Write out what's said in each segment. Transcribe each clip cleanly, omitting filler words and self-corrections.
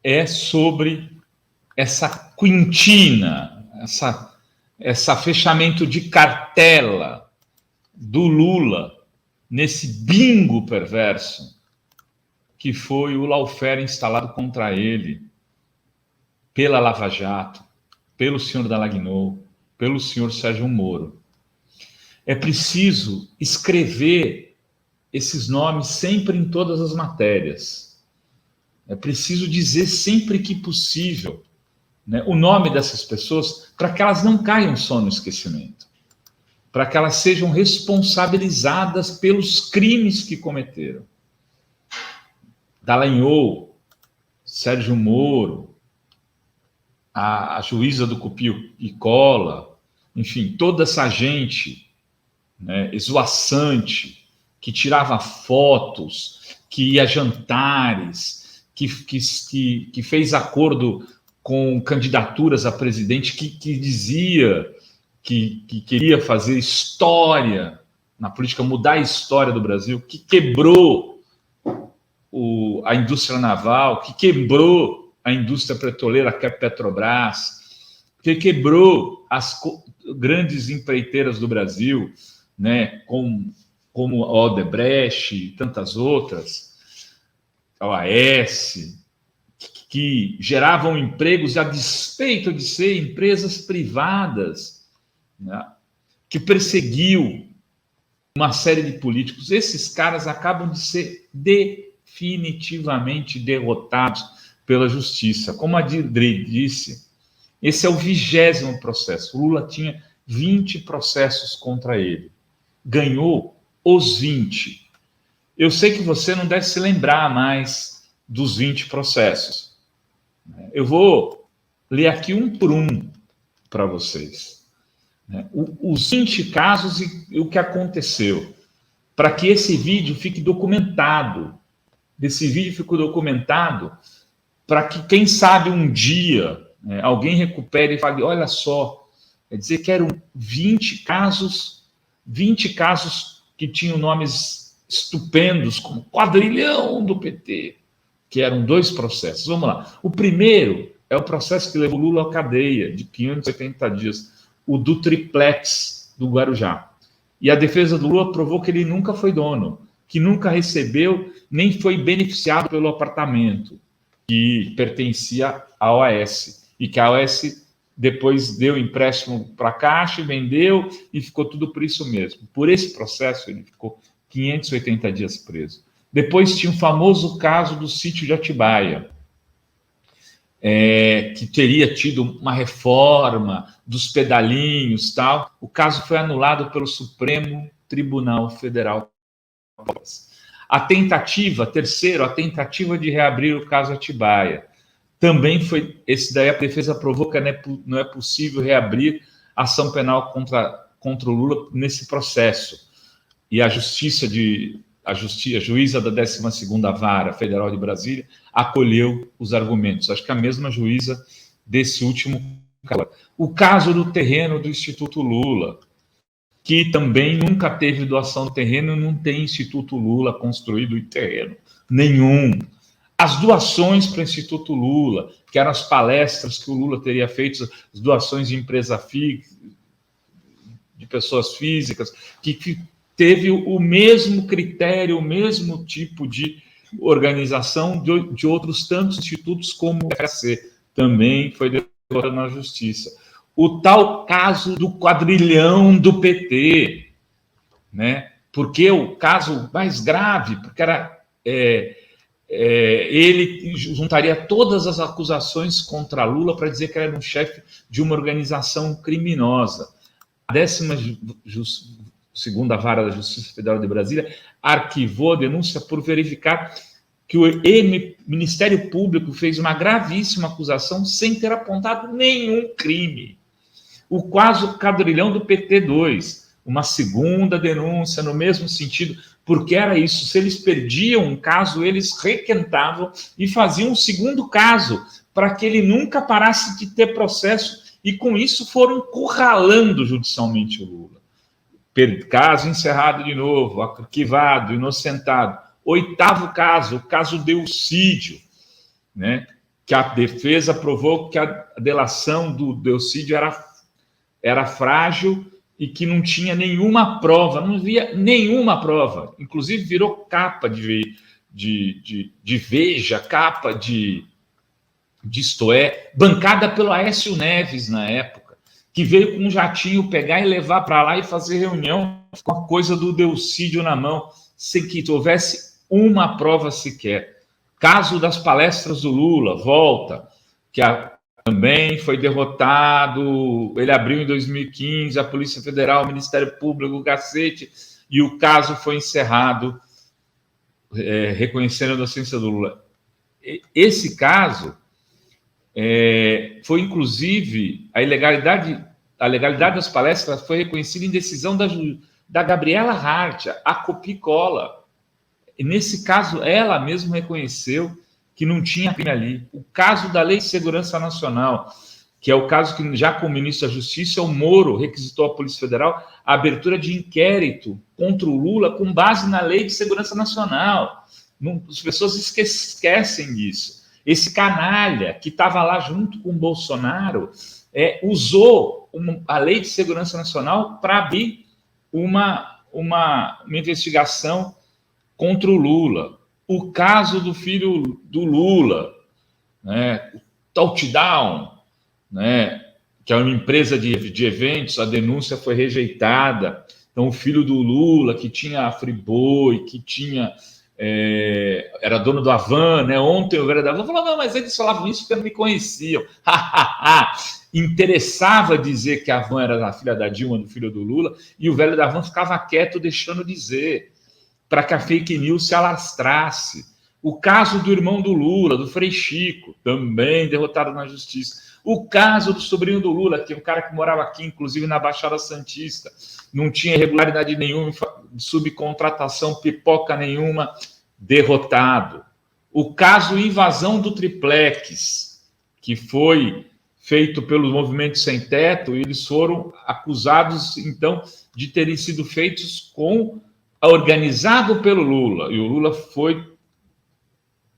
é sobre essa quintina, essa fechamento de cartela do Lula nesse bingo perverso que foi o lawfare instalado contra ele pela Lava Jato, pelo senhor Dallagnol, pelo senhor Sérgio Moro. É preciso escrever esses nomes sempre em todas as matérias. É preciso dizer sempre que possível, né, o nome dessas pessoas, para que elas não caiam só no esquecimento, para que elas sejam responsabilizadas pelos crimes que cometeram. Dallagnol, Sérgio Moro, a juíza do Cupio e Cola, enfim, toda essa gente, né, esvoaçante, que tirava fotos, que ia a jantares, que fez acordo com candidaturas a presidente, que dizia que queria fazer história na política, mudar a história do Brasil, que quebrou a indústria naval, que quebrou a indústria petroleira, que é a Petrobras, que quebrou as grandes empreiteiras do Brasil, né, como a Odebrecht e tantas outras, a OAS, que geravam empregos a despeito de ser empresas privadas, né, que perseguiu uma série de políticos. Esses caras acabam de ser definitivamente derrotados pela justiça. Como a Deirdre disse, esse é o 20º processo. O Lula tinha 20 processos contra ele. Ganhou os 20. Eu sei que você não deve se lembrar mais dos 20 processos. Eu vou ler aqui um por um para vocês. Os 20 casos e o que aconteceu, para que esse vídeo fique documentado. Desse vídeo ficou documentado para que, quem sabe, um dia, né, alguém recupere e fale, olha só, quer dizer que eram 20 casos que tinham nomes estupendos, como Quadrilhão do PT, que eram 2 processos. Vamos lá. O primeiro é o processo que levou Lula à cadeia, de 580 dias, o do triplex do Guarujá. E a defesa do Lula provou que ele nunca foi dono, que nunca recebeu, nem foi beneficiado pelo apartamento que pertencia à OAS, e que a OAS depois deu empréstimo para a Caixa, vendeu, e ficou tudo por isso mesmo. Por esse processo, ele ficou 580 dias preso. Depois tinha o famoso caso do sítio de Atibaia, que teria tido uma reforma dos pedalinhos, tal. O caso foi anulado pelo Supremo Tribunal Federal. A tentativa de reabrir o caso Atibaia. Também foi, esse daí a defesa provou que não é possível reabrir ação penal contra o Lula nesse processo. E a juíza da 12ª Vara Federal de Brasília acolheu os argumentos. Acho que a mesma juíza desse último caso. O caso do terreno do Instituto Lula, que também nunca teve doação do terreno, não tem Instituto Lula construído em terreno nenhum. As doações para o Instituto Lula, que eram as palestras que o Lula teria feito, as doações de de pessoas físicas, que teve o mesmo critério, o mesmo tipo de organização de outros tantos institutos como o FAC, também foi derrotado na justiça. O tal caso do Quadrilhão do PT, né? Porque o caso mais grave, porque era ele juntaria todas as acusações contra Lula para dizer que era um chefe de uma organização criminosa. A 12ª Vara da Justiça Federal de Brasília arquivou a denúncia por verificar que o Ministério Público fez uma gravíssima acusação sem ter apontado nenhum crime. O caso Quadrilhão do PT2, uma segunda denúncia no mesmo sentido, porque era isso, se eles perdiam um caso, eles requentavam e faziam um segundo caso, para que ele nunca parasse de ter processo, e com isso foram encurralando judicialmente o Lula. Caso encerrado de novo, arquivado, inocentado. 8º caso, o caso Delcídio, né? que a defesa provou que a delação do Delcídio era frágil e que não tinha nenhuma prova, não havia nenhuma prova. Inclusive virou capa de Veja, capa de Isto É, bancada pelo Aécio Neves na época, que veio com um jatinho pegar e levar para lá e fazer reunião com a coisa do Delcídio na mão, sem que houvesse uma prova sequer. Caso das palestras do Lula, volta, que também foi derrotado, ele abriu em 2015, a Polícia Federal, o Ministério Público, o cacete, e o caso foi encerrado, reconhecendo a inocência do Lula. Esse caso foi, inclusive, a legalidade das palestras foi reconhecida em decisão da Gabriela Hart, a Copicola. E nesse caso, ela mesma reconheceu que não tinha crime ali. O caso da Lei de Segurança Nacional, que é o caso que, já com o ministro da Justiça, o Moro requisitou à Polícia Federal a abertura de inquérito contra o Lula com base na Lei de Segurança Nacional. As pessoas esquecem disso. Esse canalha que estava lá junto com o Bolsonaro usou a Lei de Segurança Nacional para abrir uma investigação contra o Lula. O caso do filho do Lula, né, o Touchdown, né, que é uma empresa de eventos, a denúncia foi rejeitada. Então, o filho do Lula, que tinha a Friboi, que tinha... era dono do Havan, né? Ontem o velho da Havan falou, não, mas eles falavam isso porque não me conheciam. Interessava dizer que a Havan era a filha da Dilma, do filho do Lula, e o velho da Havan ficava quieto, deixando dizer, para que a fake news se alastrasse. O caso do irmão do Lula, do Frei Chico, também derrotado na justiça. O caso do sobrinho do Lula, que é um cara que morava aqui, inclusive na Baixada Santista, não tinha irregularidade nenhuma, subcontratação, pipoca nenhuma, derrotado. O caso invasão do triplex, que foi feito pelos movimentos sem teto, e eles foram acusados, então, de terem sido feitos organizado pelo Lula. E o Lula foi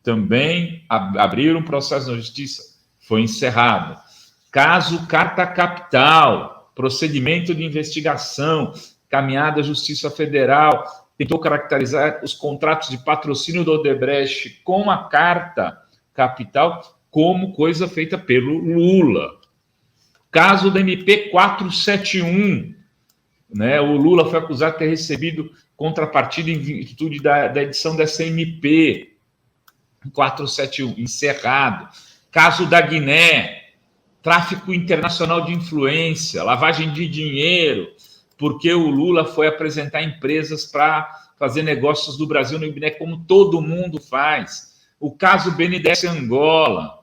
também abrir um processo na justiça, foi encerrado. Caso Carta Capital, procedimento de investigação, caminhada à Justiça Federal, tentou caracterizar os contratos de patrocínio do Odebrecht com a Carta Capital como coisa feita pelo Lula. Caso da MP 471, né? O Lula foi acusado de ter recebido contrapartida em virtude da edição dessa MP 471, encerrado. Caso da Guiné, tráfico internacional de influência, lavagem de dinheiro, porque o Lula foi apresentar empresas para fazer negócios do Brasil no Guiné, como todo mundo faz. O caso BNDES Angola,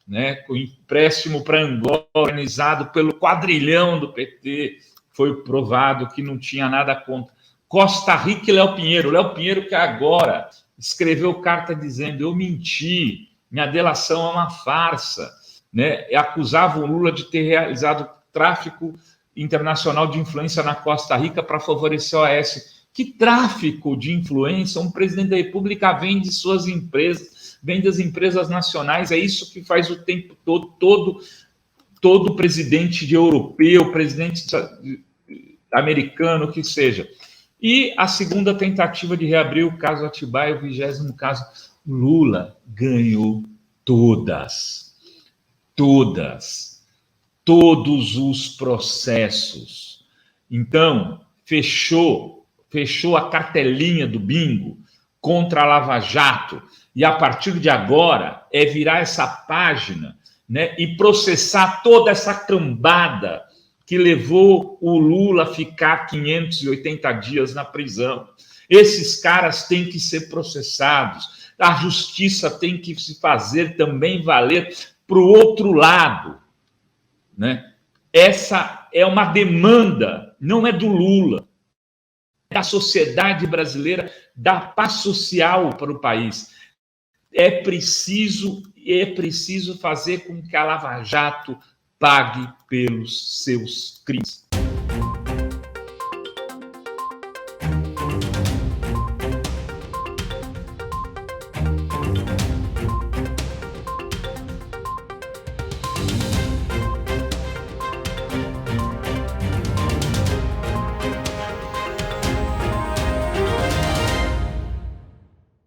né, o empréstimo para Angola, organizado pelo quadrilhão do PT, foi provado que não tinha nada contra. Costa Rica e Léo Pinheiro que agora escreveu carta dizendo, eu menti, minha delação é uma farsa, né? Acusava o Lula de ter realizado tráfico internacional de influência na Costa Rica para favorecer o Aécio. Que tráfico de influência? Um presidente da República vende suas empresas, vende as empresas nacionais, é isso que faz o tempo todo presidente europeu, presidente americano, que seja. E a segunda tentativa de reabrir o caso Atibaia, o 20º caso, Lula ganhou todos os processos. Então, fechou a cartelinha do bingo contra a Lava Jato, e a partir de agora é virar essa página, né, e processar toda essa cambada que levou o Lula a ficar 580 dias na prisão. Esses caras têm que ser processados. A justiça tem que se fazer também valer para o outro lado, né? Essa é uma demanda, não é do Lula, é da sociedade brasileira, da paz social para o país. É preciso fazer com que a Lava Jato pague pelos seus crimes.